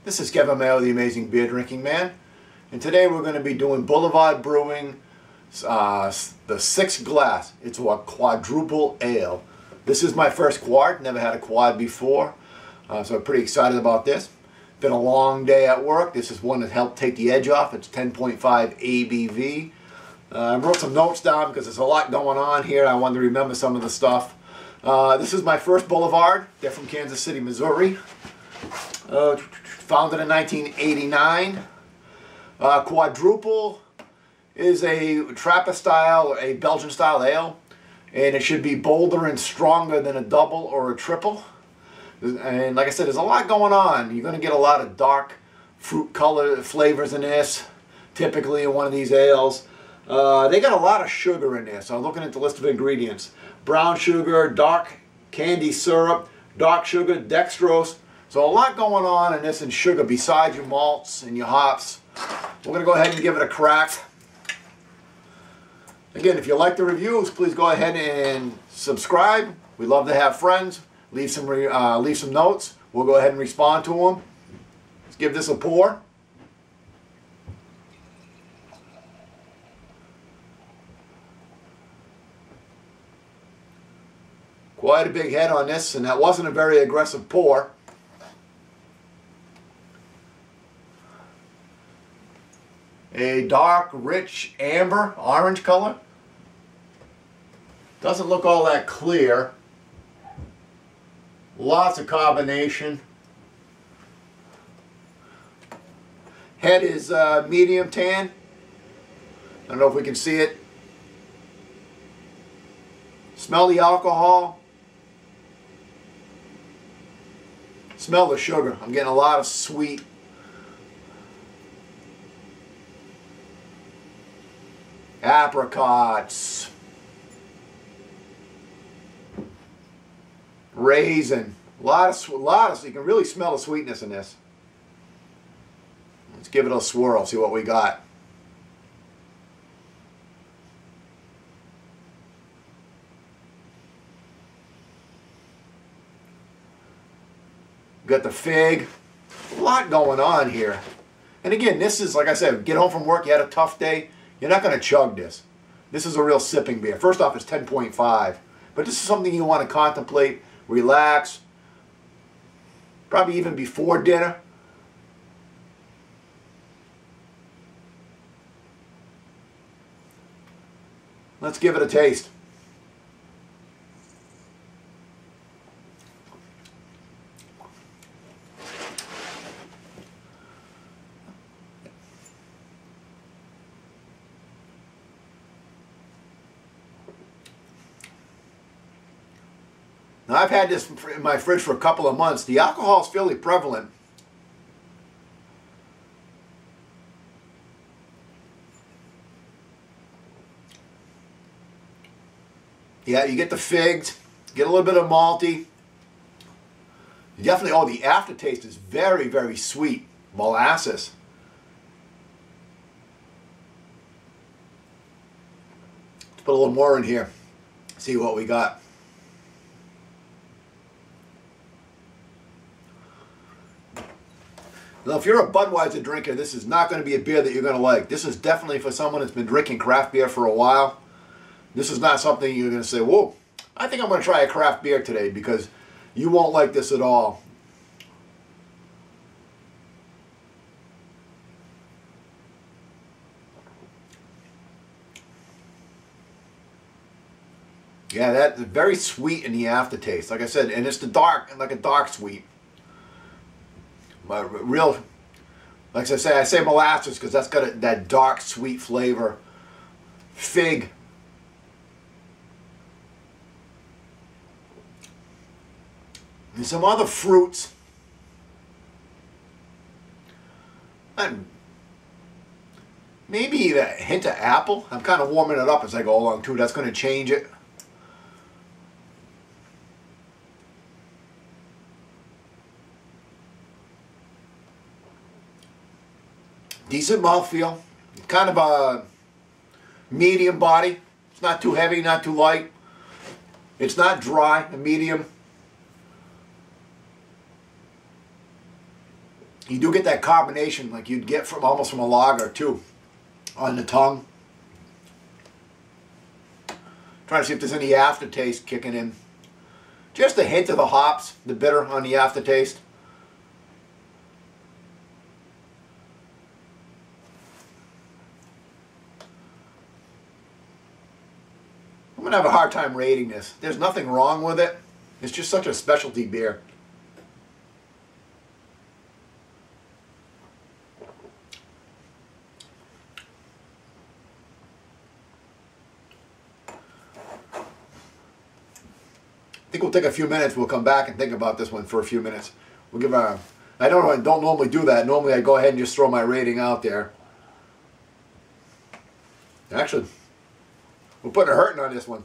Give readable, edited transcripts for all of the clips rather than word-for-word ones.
This is Kevin Mayo, the Amazing Beer Drinking Man, and today we're going to be doing Boulevard Brewing the 6th glass. It's a quadruple ale. This is my first quad, never had a quad before, so I'm pretty excited about this. Been a long day at work. This is one that helped take the edge off. It's 10.5 ABV. I wrote some notes down because there's a lot going on here. I wanted to remember some of the stuff. This is my first Boulevard. They're from Kansas City, Missouri. Founded in 1989. Quadruple is a Trappist style, a Belgian style ale, and it should be bolder and stronger than a double or a triple. And like I said, there's a lot going on. You're going to get a lot of dark fruit color flavors in this, typically in one of these ales. They got a lot of sugar in there, so I'm looking at the list of ingredients. Brown sugar, dark candy syrup, dark sugar, dextrose. So a lot going on in this in sugar besides your malts and your hops. We're going to go ahead and give it a crack. Again, if you like the reviews, please go ahead and subscribe. We love to have friends. Leave some notes. We'll go ahead and respond to them. Let's give this a pour. Quite a big head on this, and that wasn't a very aggressive pour. A dark, rich amber, orange color. Doesn't look all that clear. Lots of carbonation. Head is medium tan. I don't know if we can see it. Smell the alcohol. Smell the sugar. I'm getting a lot of sweet. Apricots, raisin, a lot of, you can really smell the sweetness in this. Let's give it a swirl, see what we got. Got the fig, a lot going on here. And again, this is, like I said, get home from work, you had a tough day. You're not going to chug this. This is a real sipping beer. First off, it's 10.5. But this is something you want to contemplate, relax, probably even before dinner. Let's give it a taste. Now, I've had this in my fridge for a couple of months. The alcohol is fairly prevalent. Yeah, you get the figs, get a little bit of malty. Definitely, oh, the aftertaste is very, very sweet. Molasses. Let's put a little more in here. See what we got. Now, if you're a Budweiser drinker, this is not going to be a beer that you're going to like. This is definitely for someone that's been drinking craft beer for a while. This is not something you're going to say, whoa, I think I'm going to try a craft beer today, because you won't like this at all. Yeah, that's very sweet in the aftertaste. Like I said, and it's the dark, like a dark sweet. My real, like I say molasses because that's got that dark sweet flavor. Fig. And some other fruits. And maybe a hint of apple. I'm kind of warming it up as I go along too. That's going to change it. Decent mouthfeel, kind of a medium body. It's not too heavy, not too light. It's not dry, a medium. You do get that carbonation like you'd get from almost from a lager too on the tongue. Trying to see if there's any aftertaste kicking in. Just a hint of the hops, the bitter on the aftertaste. I'm going to have a hard time rating this. There's nothing wrong with it. It's just such a specialty beer. I think we'll take a few minutes. We'll come back and think about this one for a few minutes. We'll give a. I don't normally do that. Normally I go ahead and just throw my rating out there. Actually, we're putting a hurting on this one.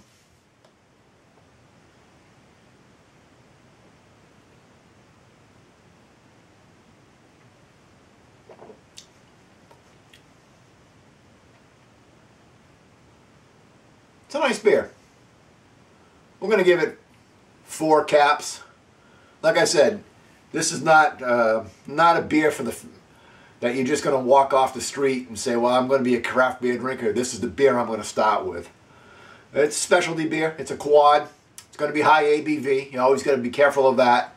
It's a nice beer. We're going to give it 4 caps. Like I said, this is not a beer for that you're just going to walk off the street and say, well, I'm going to be a craft beer drinker. This is the beer I'm going to start with. It's a specialty beer. It's a quad. It's going to be high ABV. You always got to be careful of that.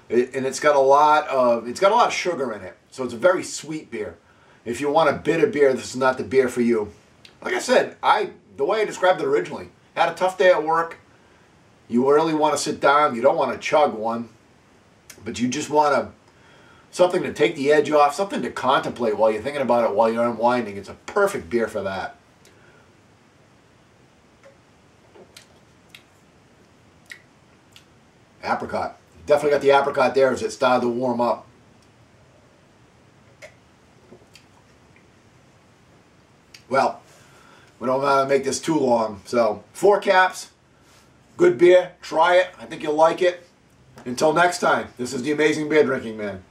And it's got a lot of sugar in it. So it's a very sweet beer. If you want a bitter beer, this is not the beer for you. Like I said, the way I described it originally, had a tough day at work. You really want to sit down. You don't want to chug one, but you just want something to take the edge off, something to contemplate while you're thinking about it, while you're unwinding. It's a perfect beer for that. Apricot. Definitely got the apricot there as it started to warm up. Well, we don't want to make this too long. So 4 caps. Good beer. Try it. I think you'll like it. Until next time, this is the Amazing Beer Drinking Man.